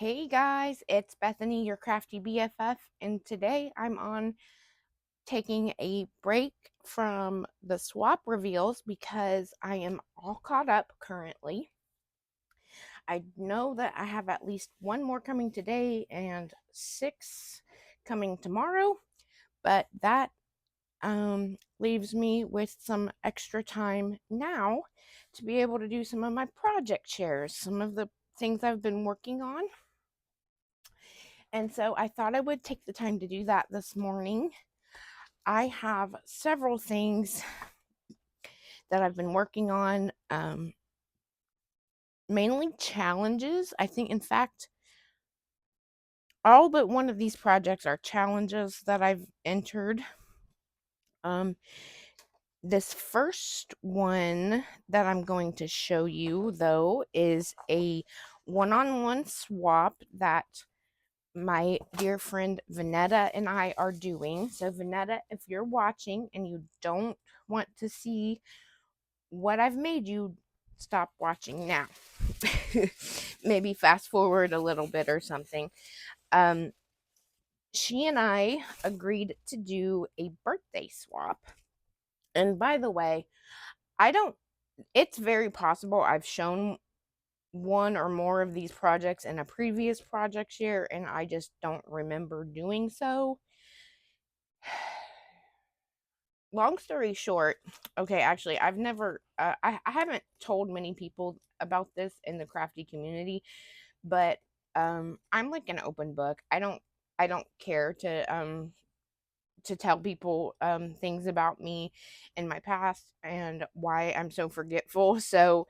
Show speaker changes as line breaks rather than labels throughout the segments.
Hey guys, it's Bethany, your crafty BFF, and today I'm on taking a break from the swap reveals because I am all caught up currently. I know that I have at least one more coming today and 6 coming tomorrow, but that leaves me with some extra time now to be able to do some of my project shares, some of the things I've been working on. And so I thought I would take the time to do that this morning. I have several things that I've been working on, mainly challenges. I think, in fact, all but one of these projects are challenges that I've entered. Um, this first one that I'm going to show you, though, is a one-on-one swap that my dear friend Vanetta and I are doing. So, Vanetta, if you're watching and you don't want to see what I've made you, stop watching now. Maybe fast forward a little bit or something. Um, she and I agreed to do a birthday swap. And by the way, I don't, it's very possible I've shown one or more of these projects in a previous project share and I just don't remember doing so. Long story short, okay, actually, I've never, I haven't told many people about this in the crafty community, but I'm like an open book. I don't care to tell people things about me in my past and why I'm so forgetful. So,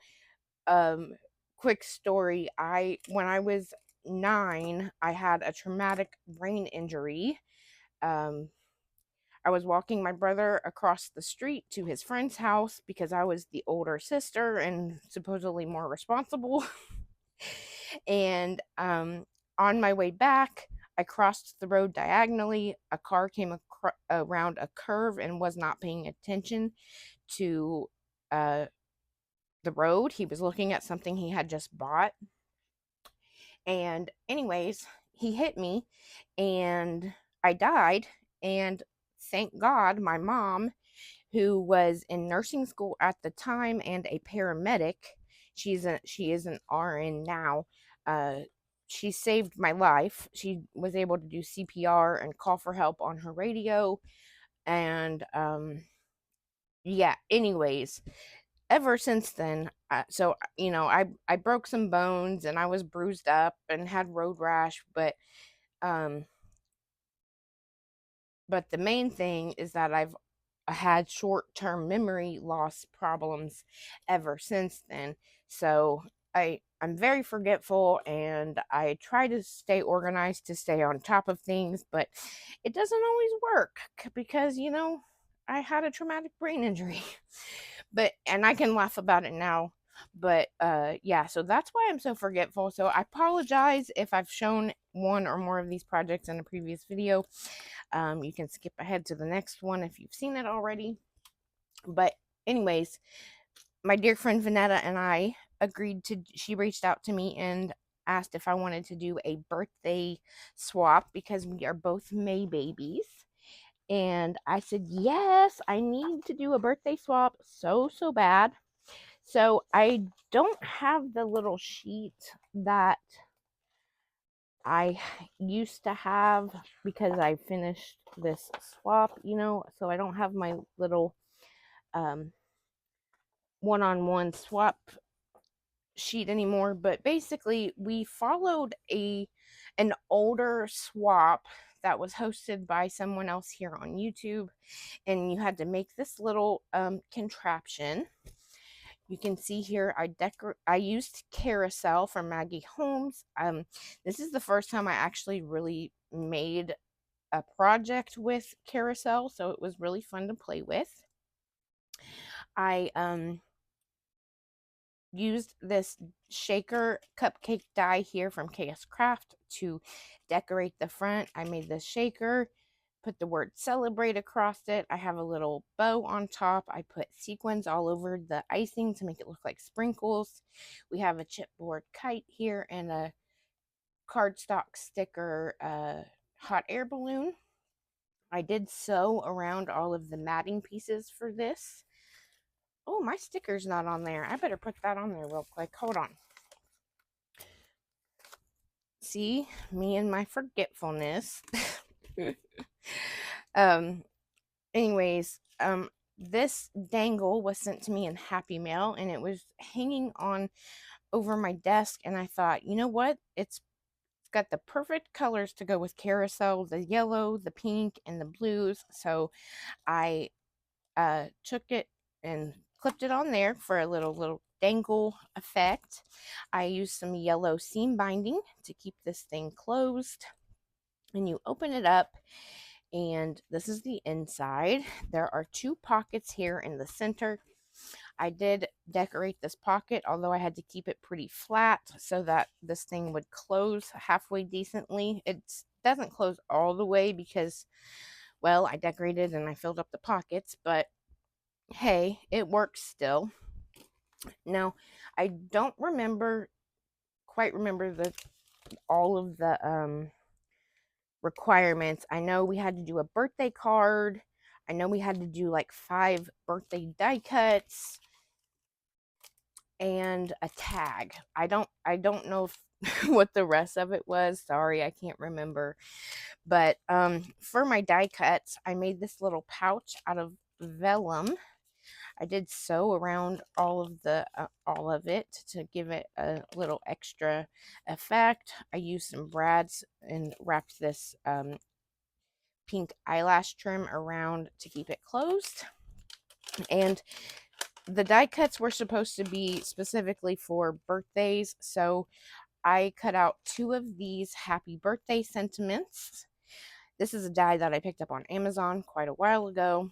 um, quick story: when I was 9, I had a traumatic brain injury. Um, I was walking my brother across the street to his friend's house because I was the older sister and supposedly more responsible. And on my way back, I crossed the road diagonally. A car came around a curve and was not paying attention to uh, the road. He was looking at something he had just bought. And, anyways, he hit me and I died. And thank God my mom, who was in nursing school at the time and a paramedic. She is an RN now. Uh, she saved my life. She was able to do CPR and call for help on her radio. And yeah. Anyways, ever since then, I broke some bones and I was bruised up and had road rash, um, but the main thing is that I've had short-term memory loss problems ever since then. So I'm very forgetful and I try to stay organized to stay on top of things, but it doesn't always work because I had a traumatic brain injury. And I can laugh about it now. But yeah, so that's why I'm so forgetful. So I apologize if I've shown one or more of these projects in a previous video. You can skip ahead to the next one if you've seen it already. But, anyways, my dear friend Vanetta and I she reached out to me and asked if I wanted to do a birthday swap because we are both May babies. And I said, yes, I need to do a birthday swap so bad. So I don't have the little sheet that I used to have because I finished this swap, so I don't have my little um, one-on-one swap sheet anymore. But basically, we followed an older swap that was hosted by someone else here on YouTube, and you had to make this little contraption. You can see here I used Carousel from Maggie Holmes. This is the first time I actually really made a project with Carousel, so it was really fun to play with. I used this shaker cupcake die here from KS Craft to decorate the front. I made this shaker, put the word celebrate across it. I have a little bow on top. I put sequins all over the icing to make it look like sprinkles. We have a chipboard kite here and a cardstock sticker hot air balloon. I did sew around all of the matting pieces for this. Oh, my sticker's not on there. I better put that on there real quick. Hold on. See, me and my forgetfulness. um anyways, this dangle was sent to me in Happy Mail, and it was hanging on over my desk, and I thought, you know what? It's got the perfect colors to go with carousel, the yellow, the pink, and the blues. So I took it and clipped it on there for a little dangle effect. I used some yellow seam binding to keep this thing closed. And you open it up, and this is the inside. There are 2 pockets here in the center. I did decorate this pocket, although I had to keep it pretty flat so that this thing would close halfway decently. It doesn't close all the way because, well, I decorated and I filled up the pockets, but hey, it works still. Now, I don't quite remember all of the requirements. I know we had to do a birthday card. I know we had to do like 5 birthday die cuts and a tag. I don't know what the rest of it was. Sorry, I can't remember. But for my die cuts, I made this little pouch out of vellum. I did sew around all of it to give it a little extra effect. I used some brads and wrapped this pink eyelash trim around to keep it closed. And the die cuts were supposed to be specifically for birthdays, so I cut out 2 of these happy birthday sentiments. This is a die that I picked up on Amazon quite a while ago.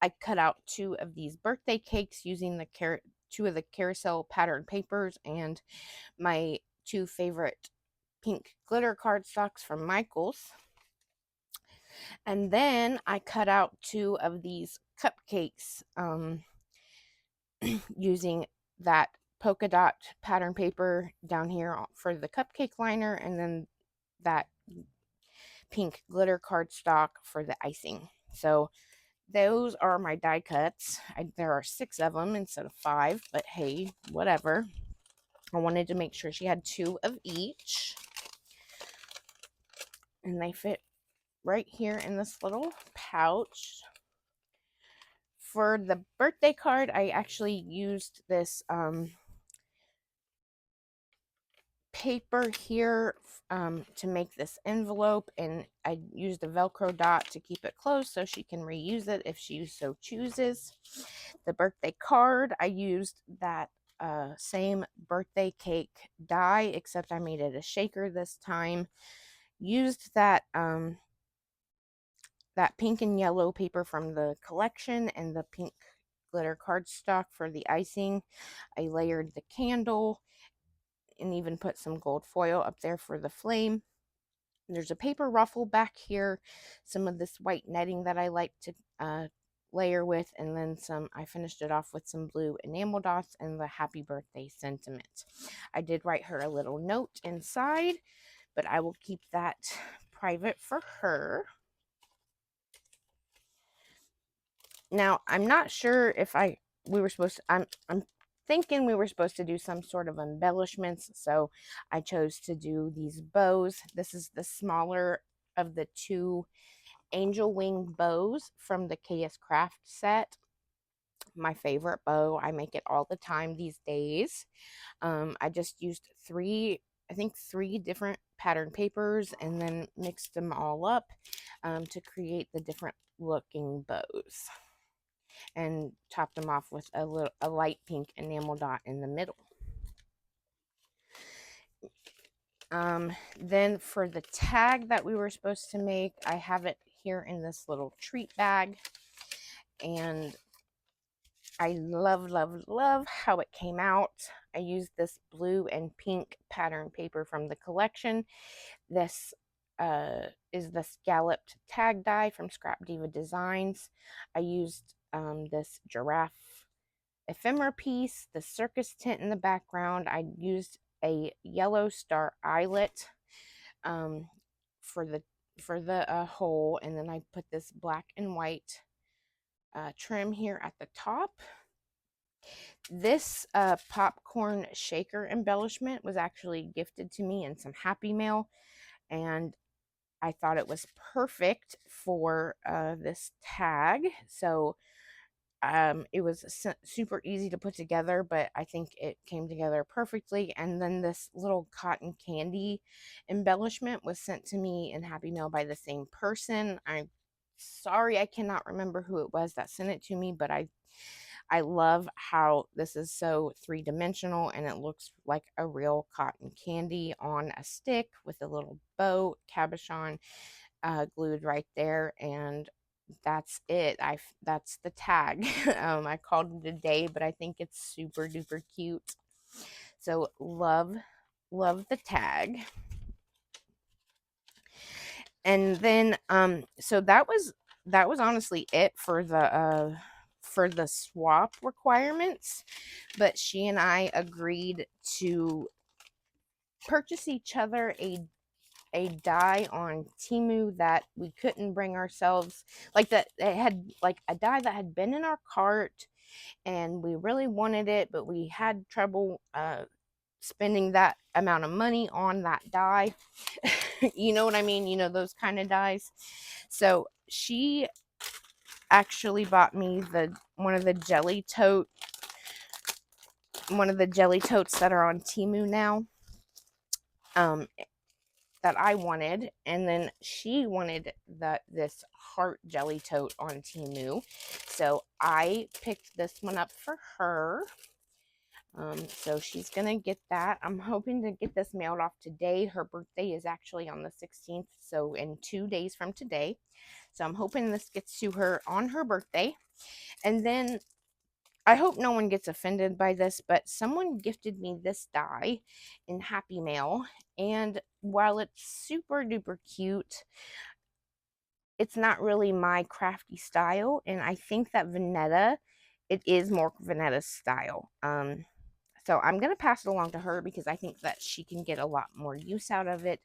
I cut out 2 of these birthday cakes using the 2 of the carousel pattern papers and my 2 favorite pink glitter cardstocks from Michaels. And then I cut out 2 of these cupcakes using that polka dot pattern paper down here for the cupcake liner, and then that pink glitter cardstock for the icing. So those are my die cuts. There are 6 of them instead of 5, but hey, whatever. I wanted to make sure she had 2 of each, and they fit right here in this little pouch. For the birthday card, I actually used this paper here to make this envelope, and I used a Velcro dot to keep it closed so she can reuse it if she so chooses. The birthday card, I used that same birthday cake die, except I made it a shaker this time. Used that that pink and yellow paper from the collection and the pink glitter cardstock for the icing. I layered the candle and even put some gold foil up there for the flame. There's a paper ruffle back here, some of this white netting that I like to layer with, and then I finished it off with some blue enamel dots and the happy birthday sentiment. I did write her a little note inside, but I will keep that private for her. Now, I'm not sure if we were supposed to, I'm thinking we were supposed to do some sort of embellishments, so I chose to do these bows. This is the smaller of the 2 angel wing bows from the KS Craft set. My favorite bow. I make it all the time these days. I just used 3 different pattern papers and then mixed them all up to create the different looking bows, and topped them off with a light pink enamel dot in the middle. Then for the tag that we were supposed to make, I have it here in this little treat bag, and I love how it came out. I used this blue and pink pattern paper from the collection. This is the scalloped tag die from Scrap Diva Designs. I used this giraffe ephemera piece, the circus tent in the background. I used a yellow star eyelet um, for the hole, and then I put this black and white trim here at the top. This popcorn shaker embellishment was actually gifted to me in some Happy Mail, and I thought it was perfect for this tag. So it was super easy to put together, but I think it came together perfectly. And then this little cotton candy embellishment was sent to me in Happy Mail by the same person. I'm sorry I cannot remember who it was that sent it to me, but I love how this is so three-dimensional, and it looks like a real cotton candy on a stick with a little bow cabochon glued right there, and that's it. That's the tag. I called it a day, but I think it's super duper cute. So love the tag. And then so that was honestly it for the swap requirements, but she and I agreed to purchase each other a die on Temu that we couldn't bring ourselves, like that it had like a die that had been in our cart and we really wanted it, but we had trouble spending that amount of money on that die. You know what I mean? You know, those kind of dies. So she actually bought me one of the jelly totes that are on Temu now. Um, that I wanted, and then she wanted this heart jelly tote on Temu, so I picked this one up for her. So she's gonna get that. I'm hoping to get this mailed off today. Her birthday is actually on the 16th, so in 2 days from today. So I'm hoping this gets to her on her birthday. And then I hope no one gets offended by this, but someone gifted me this die in Happy Mail, and while it's super duper cute, it's not really my crafty style, and I think that it is more Vanetta's style. So I'm going to pass it along to her because I think that she can get a lot more use out of it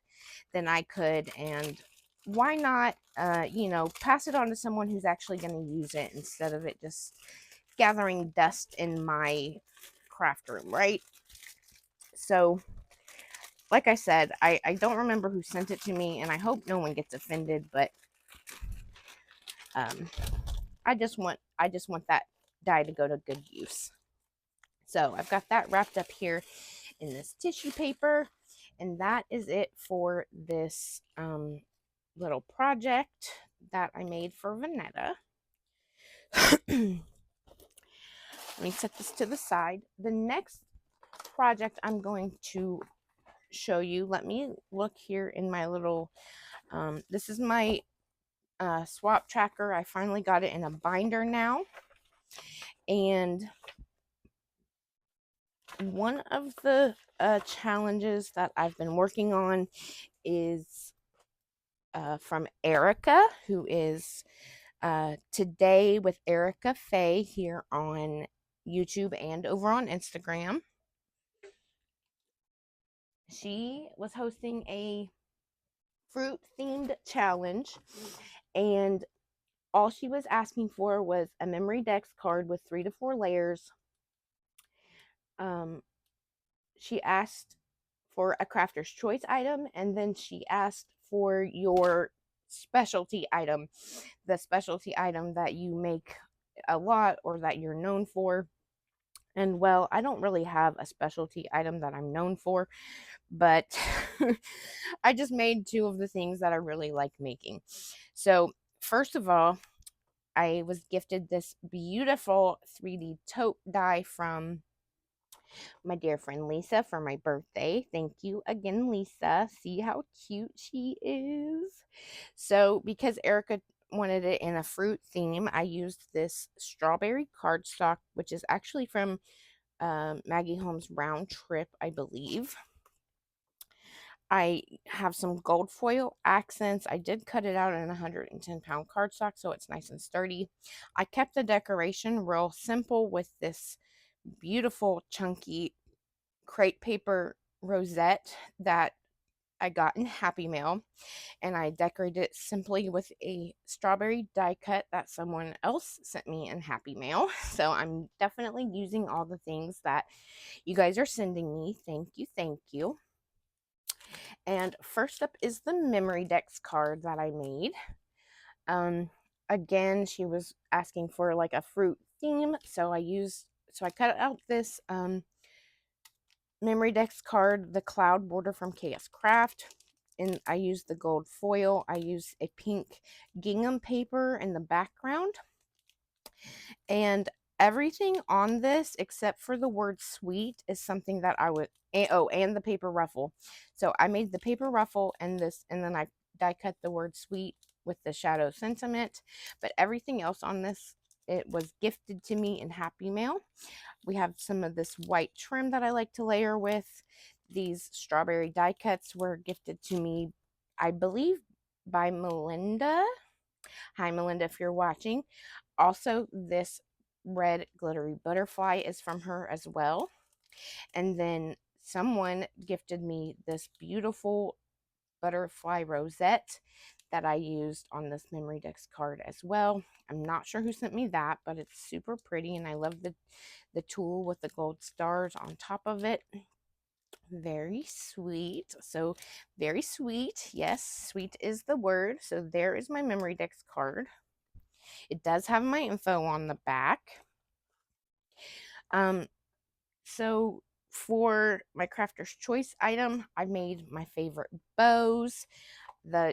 than I could, and why not, pass it on to someone who's actually going to use it instead of it just gathering dust in my craft room, right? So, like I said, I don't remember who sent it to me, and I hope no one gets offended, but um, I just want that dye to go to good use. So I've got that wrapped up here in this tissue paper, and that is it for this little project that I made for Vanetta. Let me set this to the side. The next project I'm going to show you, let me look here in my little, this is my swap tracker. I finally got it in a binder now. And one of the challenges that I've been working on is from Erica, who is Today with Erica Faye here on YouTube and over on Instagram. She was hosting a fruit themed challenge, and all she was asking for was a memory dex card with 3 to 4 layers. She asked for a crafter's choice item, and then she asked for your specialty item, the specialty item that you make a lot or that you're known for. And well, I don't really have a specialty item that I'm known for, but I just made 2 of the things that I really like making. So, first of all, I was gifted this beautiful 3D tote die from my dear friend Lisa for my birthday. Thank you again, Lisa. See how cute she is? So, because Erica wanted it in a fruit theme, I used this strawberry cardstock, which is actually from Maggie Holmes' Round Trip, I believe. I have some gold foil accents. I did cut it out in 110-pound cardstock, so it's nice and sturdy. I kept the decoration real simple with this beautiful chunky crepe paper rosette that I got in Happy Mail, and I decorated it simply with a strawberry die cut that someone else sent me in Happy Mail. So I'm definitely using all the things that you guys are sending me. Thank you, thank you. And first up is the Memory Dex card that I made. Um, Again, she was asking for like a fruit theme, so I cut out this Memory Dex card, the cloud border from KS Craft. And I used the gold foil. I used a pink gingham paper in the background. And everything on this, except for the word sweet, is something that I would, and the paper ruffle. So I made the paper ruffle and this, and then I die cut the word sweet with the shadow sentiment. But everything else on this, it was gifted to me in Happy Mail. We have some of this white trim that I like to layer with. These strawberry die cuts were gifted to me, I believe, by Melinda. Hi, Melinda, if you're watching. Also, this red glittery butterfly is from her as well. And then someone gifted me this beautiful butterfly rosette that I used on this Memory Dex card as well. I'm not sure who sent me that, but it's super pretty, and I love the tool with the gold stars on top of it. Very sweet. So very sweet. Yes, sweet is the word. So there is my Memory Dex card. It does have my info on the back. So for my crafter's choice item, I made my favorite bows.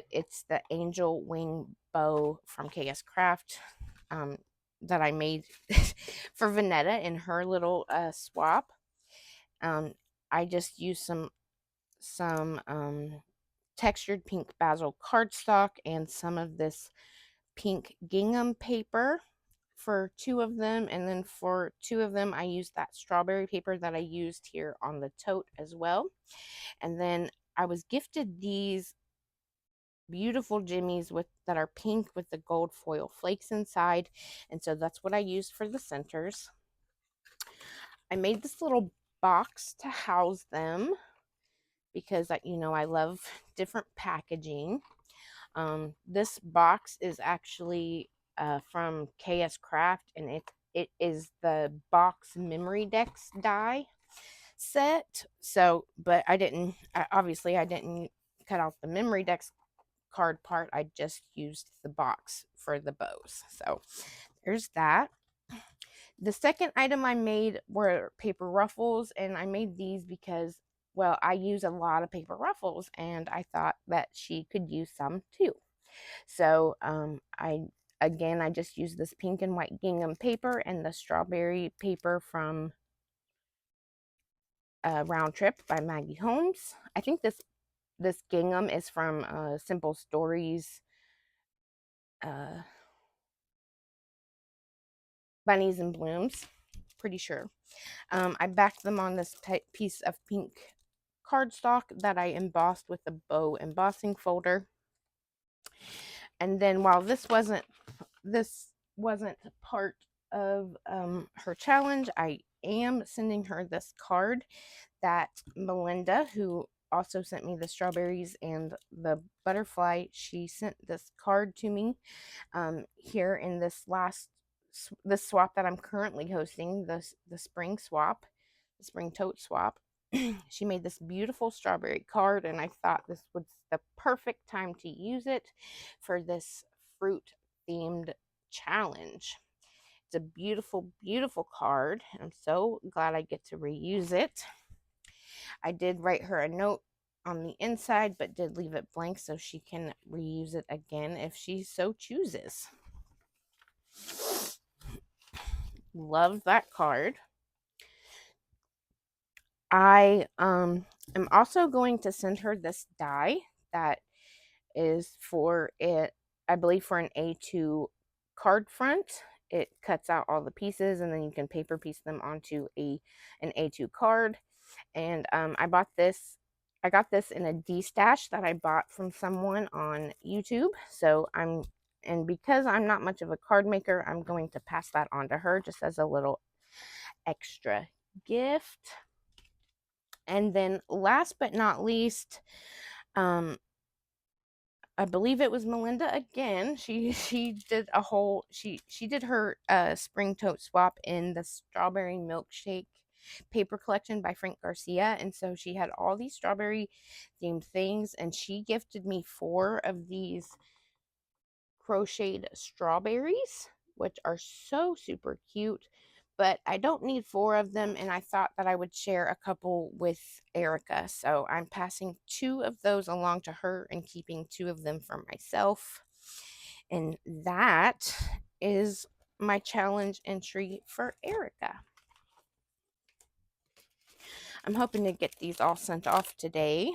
It's the angel wing bow from KS Craft, that I made for Vanetta in her little swap. I just used some textured pink basil cardstock and some of this pink gingham paper for 2 of them, and then for 2 of them I used that strawberry paper that I used here on the tote as well. And then I was gifted these beautiful jimmies that are pink with the gold foil flakes inside, and so that's what I used for the centers. I made this little box to house them because I love different packaging. This box is actually from KS Craft, and it is the box Memory Dex die set. So, but obviously I didn't cut out the Memory Dex card part. I just used the box for the bows. So there's that. The second item I made were paper ruffles, and I made these because, well, I use a lot of paper ruffles, and I thought that she could use some too. So I just used this pink and white gingham paper and the strawberry paper from Round Trip by Maggie Holmes. I think this gingham is from Simple Stories, Bunnies and Blooms, pretty sure. I backed them on this piece of pink cardstock that I embossed with the bow embossing folder. And then while this wasn't part of her challenge, I am sending her this card that Melinda, who also sent me the strawberries and the butterfly, she sent this card to me here in this swap that I'm currently hosting, the spring swap, the spring tote swap. She made this beautiful strawberry card, and I thought this was the perfect time to use it for this fruit themed challenge. It's a beautiful, beautiful card. I'm so glad I get to reuse it. I did write her a note on the inside, but did leave it blank so she can reuse it again if she so chooses. Love that card. I am also going to send her this die that is for it, I believe, for an A2 card front. It cuts out all the pieces, and then you can paper piece them onto an A2 card. And I got this in a D-stash that I bought from someone on YouTube. So because I'm not much of a card maker, I'm going to pass that on to her just as a little extra gift. And then last but not least, Um, I believe it was Melinda again. She did a whole she did her spring tote swap in the strawberry milkshake paper collection by Frank Garcia, and so she had all these strawberry themed things, and she gifted me 4 of these crocheted strawberries, which are so super cute. But I don't need 4 of them, and I thought that I would share a couple with Erica. So I'm passing 2 of those along to her and keeping 2 of them for myself. And that is my challenge entry for Erica. I'm hoping to get these all sent off today.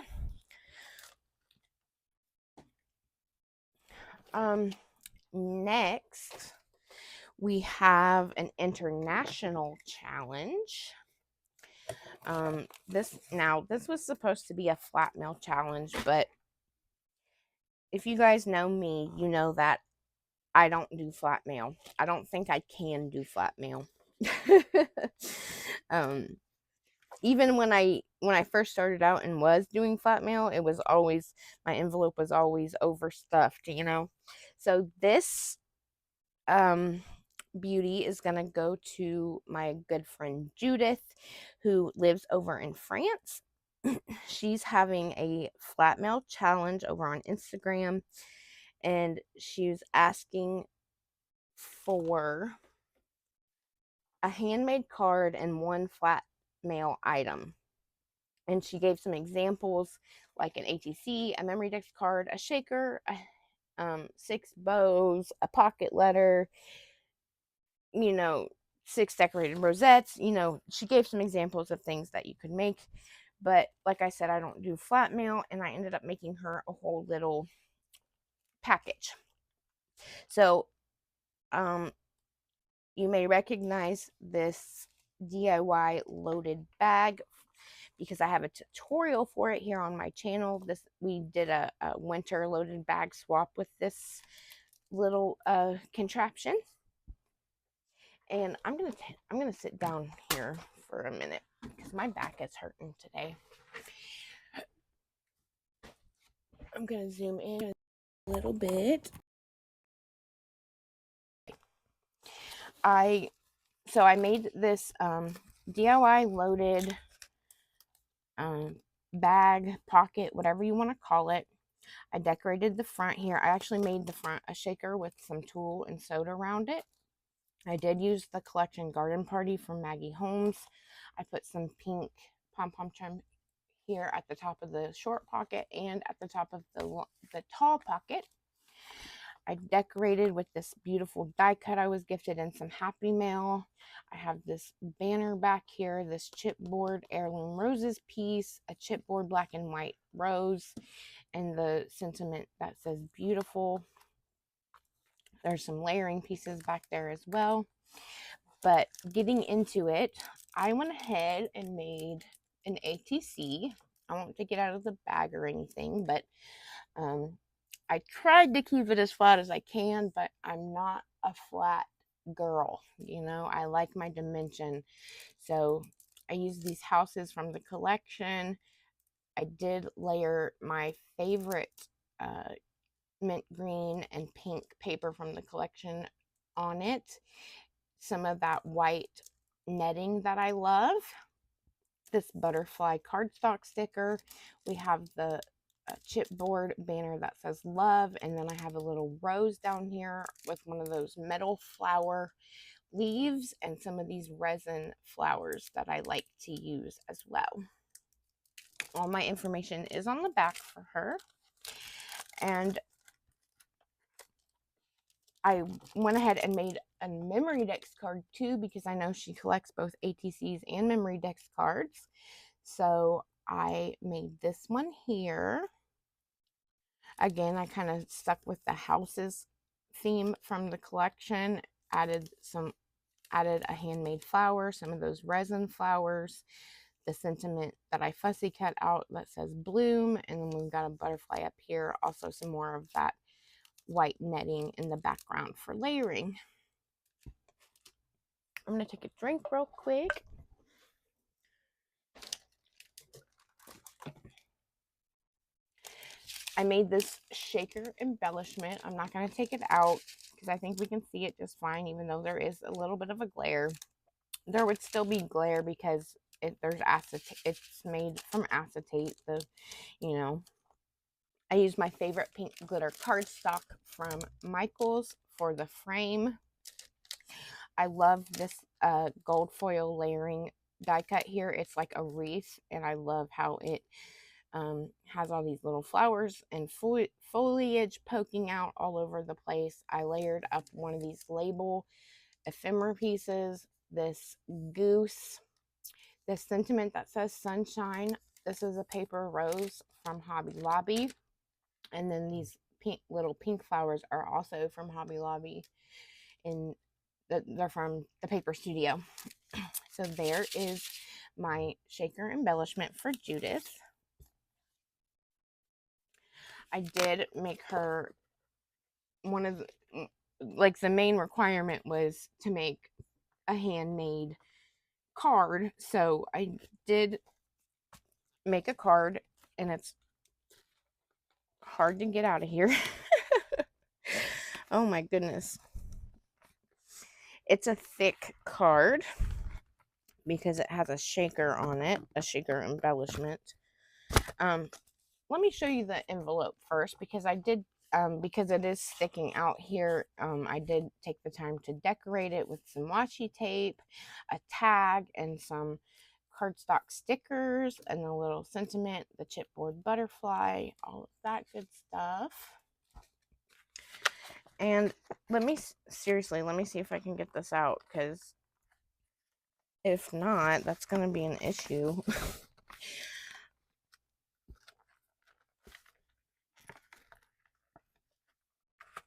Next, we have an international challenge. This was supposed to be a flat mail challenge, but if you guys know me, you know that I don't do flat mail. I don't think I can do flat mail. um, Even when I first started out and was doing flat mail, it was always my envelope was always overstuffed, you know. So this beauty is gonna go to my good friend Judith, who lives over in France. She's having a flat mail challenge over on Instagram, and she's asking for a handmade card and 1 flat mail item. And she gave some examples like an ATC, a memory dex card, a shaker, 6 bows, a pocket letter, 6 decorated rosettes. She gave some examples of things that you could make. But like I said, I don't do flat mail, and I ended up making her a whole little package. So, you may recognize this DIY loaded bag because I have a tutorial for it here on my channel. We did a winter loaded bag swap with this little contraption. And I'm gonna sit down here for a minute because my back is hurting today. I'm gonna zoom in a little bit. I made this DIY loaded bag, pocket, whatever you want to call it. I decorated the front here. I actually made the front a shaker with some tulle and sewed around it. I did use the collection Garden Party from Maggie Holmes. I put some pink pom-pom trim here at the top of the short pocket and at the top of the tall pocket. I decorated with this beautiful die cut I was gifted and some Happy Mail. I have this banner back here, this chipboard heirloom roses piece, a chipboard black and white rose, and the sentiment that says beautiful. There's some layering pieces back there as well. But getting into it, I went ahead and made an ATC. I won't take it out of the bag or anything, but I tried to keep it as flat as I can, but I'm not a flat girl. I like my dimension. So I used these houses from the collection. I did layer my favorite mint green and pink paper from the collection on it. Some of that white netting that I love. This butterfly cardstock sticker. We have the chipboard banner that says love, and then I have a little rose down here with one of those metal flower leaves and some of these resin flowers that I like to use as well. All my information is on the back for her, and I went ahead and made a memory dex card too because I know she collects both ATCs and memory dex cards. So I made this one here. Again, I kind of stuck with the houses theme from the collection, added a handmade flower, some of those resin flowers, the sentiment that I fussy cut out that says bloom, and then we've got a butterfly up here, also some more of that white netting in the background for layering. I'm going to take a drink real quick. I made this shaker embellishment. I'm not going to take it out because I think we can see it just fine, even though there is a little bit of a glare. There would still be glare because there's acetate. It's made from acetate. You know, I used my favorite pink glitter cardstock from Michaels for the frame. I love this gold foil layering die cut here. It's like a wreath, and I love how it has all these little flowers and foliage poking out all over the place. I layered up one of these label ephemera pieces, this goose, this sentiment that says sunshine. This is a paper rose from Hobby Lobby. And then these little pink flowers are also from Hobby Lobby. And they're from the Paper Studio. So there is my shaker embellishment for Judith. I did make her one of the main requirement was to make a handmade card. So I did make a card, and it's hard to get out of here. Oh my goodness. It's a thick card because it has a shaker on it, a shaker embellishment. Let me show you the envelope first because I did, because it is sticking out here, I did take the time to decorate it with some washi tape, a tag, and some cardstock stickers, and a little sentiment, the chipboard butterfly, all of that good stuff. And let me see if I can get this out, because if not, that's going to be an issue.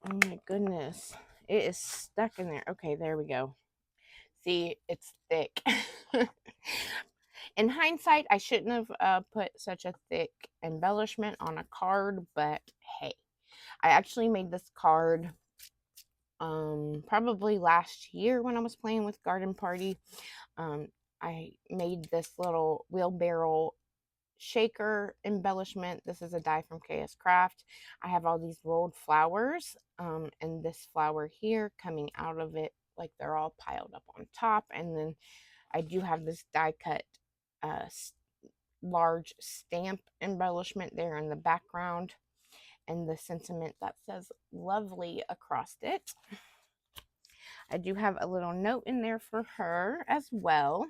Oh my goodness. It is stuck in there. Okay, there we go. See, it's thick. In hindsight, I shouldn't have put such a thick embellishment on a card, but hey, I actually made this card probably last year when I was playing with Garden Party. I made this little wheelbarrow shaker embellishment. This is a die from KS Craft. I have all these rolled flowers, and this flower here coming out of it, like they're all piled up on top. And then I do have this die cut large stamp embellishment there in the background, and the sentiment that says lovely across it. I do have a little note in there for her as well.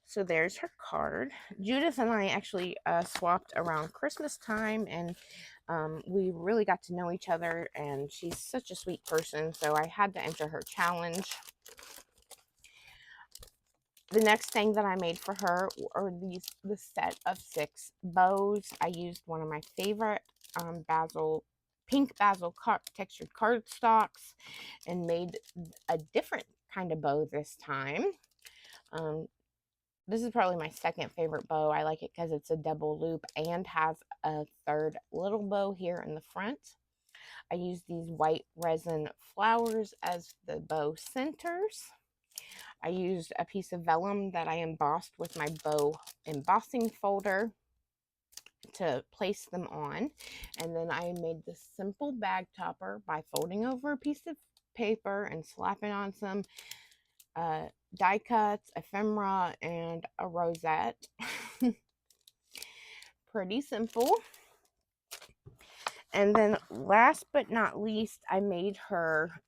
So there's her card. Judith and I actually swapped around Christmas time, and we really got to know each other, and she's such a sweet person, so I had to enter her challenge. The next thing that I made for her are the set of 6 bows. I used one of my favorite pink basil textured cardstocks and made a different kind of bow this time. This is probably my second favorite bow. I like it because it's a double loop and has a third little bow here in the front. I use these white resin flowers as the bow centers. I used a piece of vellum that I embossed with my bow embossing folder to place them on. And then I made this simple bag topper by folding over a piece of paper and slapping on some die cuts, ephemera, and a rosette. Pretty simple. And then last but not least, I made her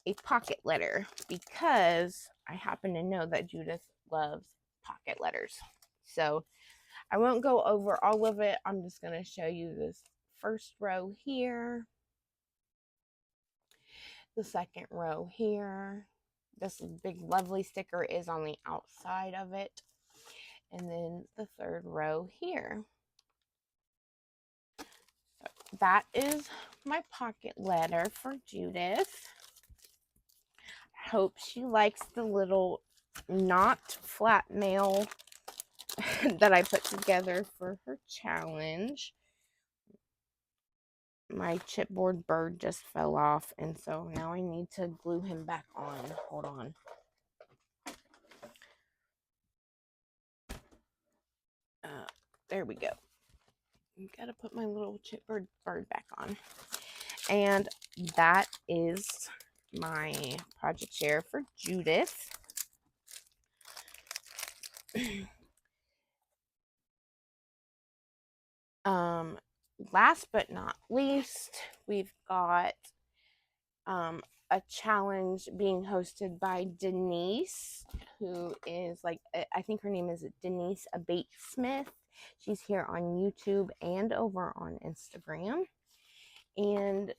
a pocket letter because I happen to know that Judith loves pocket letters. So I won't go over all of it. I'm just going to show you this first row here, the second row here. This big lovely sticker is on the outside of it. And then the third row here. So that is my pocket letter for Judith. I hope she likes the little not flat mail that I put together for her challenge. My chipboard bird just fell off, and so now I need to glue him back on. Hold on. There we go. Gotta put my little chipboard bird back on. And that is my project share for Judith. Last but not least, we've got a challenge being hosted by Denise, who is like, I think her name is Denise Abate Smith. She's here on YouTube and over on Instagram. And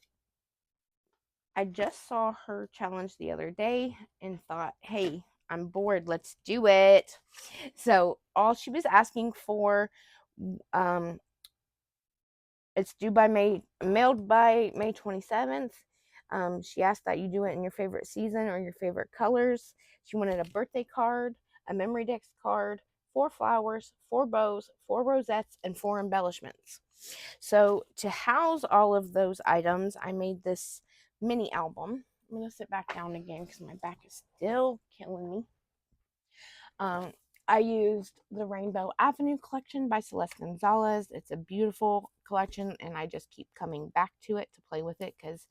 I just saw her challenge the other day and thought, hey, I'm bored. Let's do it. So all she was asking for, it's due by mailed by May 27th. She asked that you do it in your favorite season or your favorite colors. She wanted a birthday card, a memory dex card, 4 flowers, 4 bows, 4 rosettes, and 4 embellishments. So to house all of those items, I made this mini album. I'm going to sit back down again because my back is still killing me. I used the Rainbow Avenue collection by Celeste Gonzalez. It's a beautiful collection, and I just keep coming back to it to play with it because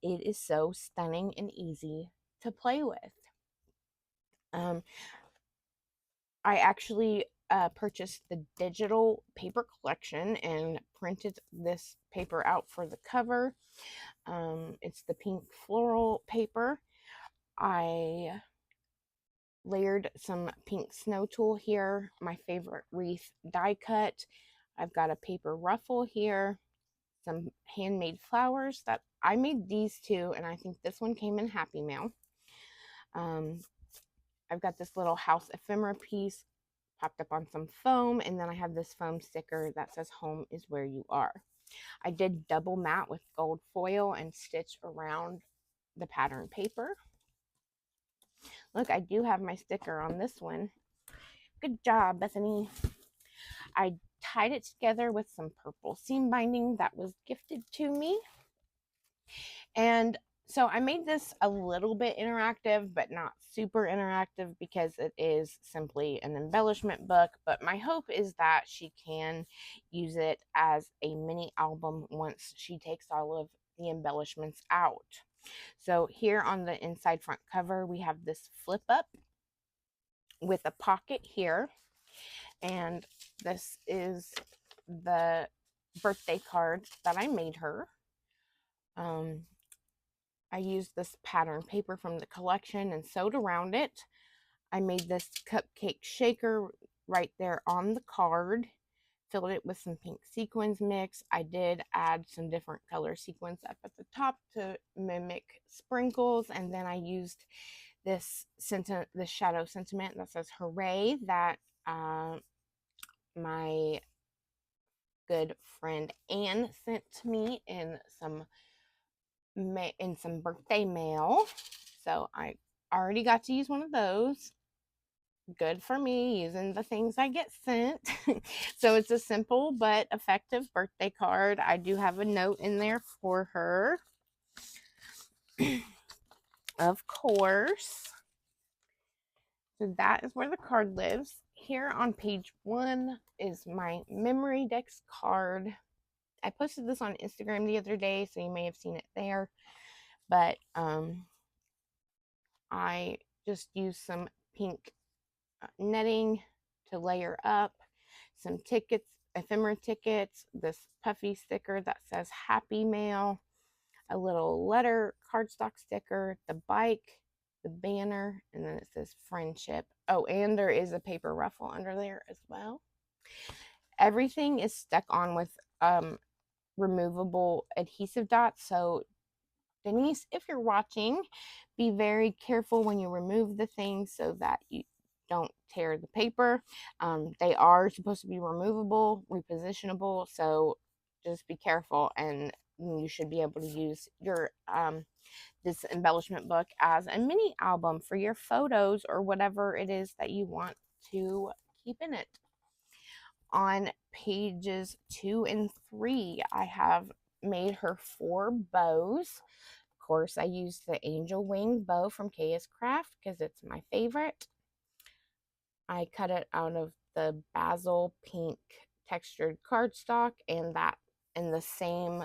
it is so stunning and easy to play with. I actually purchased the digital paper collection and printed this paper out for the cover. It's the pink floral paper. I layered some pink snow tulle here, my favorite wreath die cut. I've got a paper ruffle here, some handmade flowers that I made these two, and I think this one came in Happy Mail. I've got this little house ephemera piece popped up on some foam, and then I have this foam sticker that says home is where you are. I did double matte with gold foil and stitch around the pattern paper. Look, I do have my sticker on this one. Good job, Bethany. I tied it together with some purple seam binding that was gifted to me. And so I made this a little bit interactive, but not super interactive because it is simply an embellishment book. But my hope is that she can use it as a mini album once she takes all of the embellishments out. So here on the inside front cover, we have this flip up with a pocket here. And this is the birthday card that I made her. I used this pattern paper from the collection and sewed around it. I made this cupcake shaker right there on the card. Filled it with some pink sequins mix. I did add some different color sequins up at the top to mimic sprinkles, and then I used this shadow sentiment that says "Hooray!" that my good friend Anne sent to me in some birthday mail. So I already got to use one of those. Good for me, using the things I get sent. So it's a simple but effective birthday card. I do have a note in there for her. Of course. So that is where the card lives. Here on page 1 is my memory dex card. I posted this on Instagram the other day, so you may have seen it there. But I just used some pink netting to layer up, some tickets, ephemera tickets, this puffy sticker that says Happy Mail, a little letter cardstock sticker, the bike, the banner, and then it says friendship. Oh, and there is a paper ruffle under there as well. Everything is stuck on with removable adhesive dots, so Denise, if you're watching, be very careful when you remove the things so that you don't tear the paper. They are supposed to be removable, repositionable, so just be careful, and you should be able to use your this embellishment book as a mini album for your photos or whatever it is that you want to keep in it. On pages 2 and 3, I have made her 4 bows. Of course, I used the angel wing bow from KS Craft because it's my favorite. I cut it out of the basil pink textured cardstock and that in the same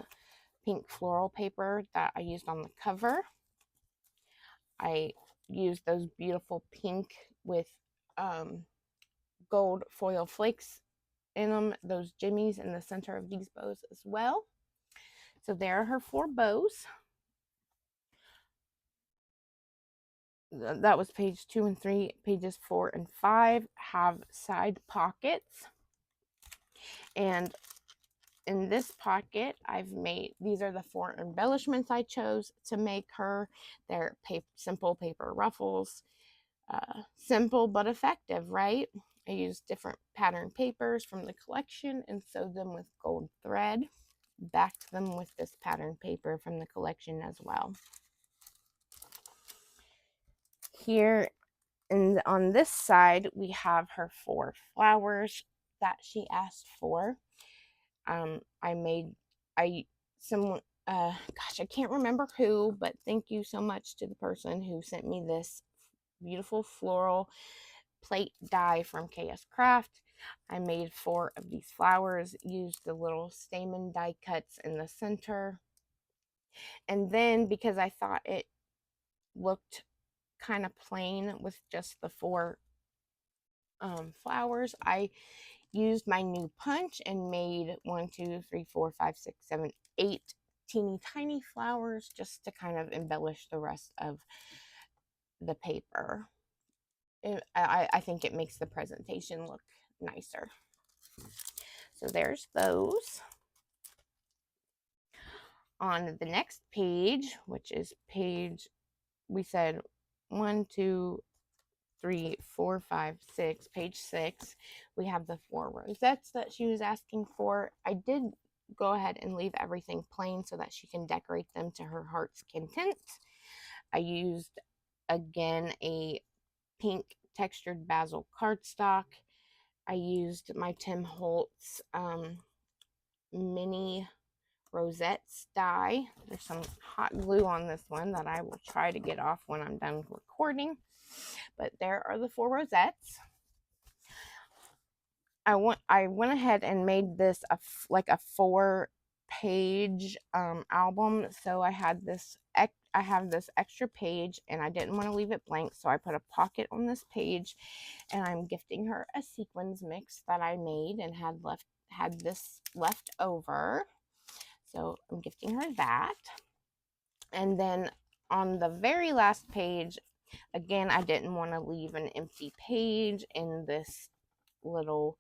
pink floral paper that I used on the cover. I used those beautiful pink with gold foil flakes in them, those jimmies in the center of these bows as well. So there are her 4 bows. That was page 2 and 3. Pages 4 and 5 have side pockets. And in this pocket, I've made, these are the 4 embellishments I chose to make her. They're simple paper ruffles. Simple but effective, right? I used different pattern papers from the collection and sewed them with gold thread. Backed them with this pattern paper from the collection as well. Here and on this side, we have her 4 flowers that she asked for. I can't remember who, but thank you so much to the person who sent me this beautiful floral plate die from KS Craft. I made 4 of these flowers, used the little stamen die cuts in the center. And then because I thought it looked kind of plain with just the 4 flowers, I used my new punch and made 1, 2, 3, 4, 5, 6, 7, 8 teeny tiny flowers just to kind of embellish the rest of the paper. I think it makes the presentation look nicer. So there's those. On the next page, which is page, we said 1, 2, 3, 4, 5, 6, page 6, we have the 4 rosettes that she was asking for. I did go ahead and leave everything plain so that she can decorate them to her heart's content. I used, again, a pink textured basil cardstock. I used my Tim Holtz mini rosettes die. There's some hot glue on this one that I will try to get off when I'm done recording. But there are the 4 rosettes. I went ahead and made this like a 4-page album. So I have this extra page and I didn't want to leave it blank, so I put a pocket on this page, and I'm gifting her a sequins mix that I made and had this left over. So I'm gifting her that. And then on the very last page, again, I didn't want to leave an empty page in this little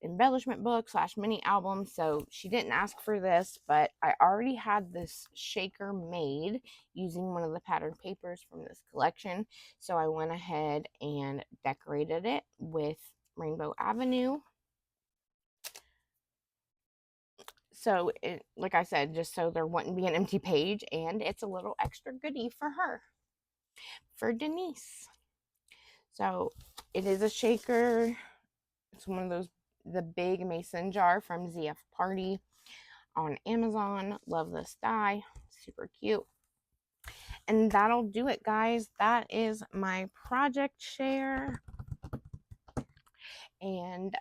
embellishment book / mini album, so she didn't ask for this, but I already had this shaker made using one of the pattern papers from this collection, so I went ahead and decorated it with Rainbow Avenue. So like I said, just so there wouldn't be an empty page, and it's a little extra goodie for her, for Denise. So it is a shaker. It's one of those, the big mason jar from ZF Party on Amazon. Love this die. Super cute. And that'll do it, guys. That is my project share. And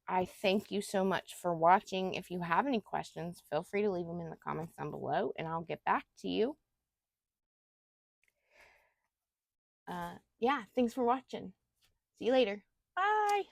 I thank you so much for watching. If you have any questions, feel free to leave them in the comments down below, and I'll get back to you. Yeah, thanks for watching. See you later. Bye.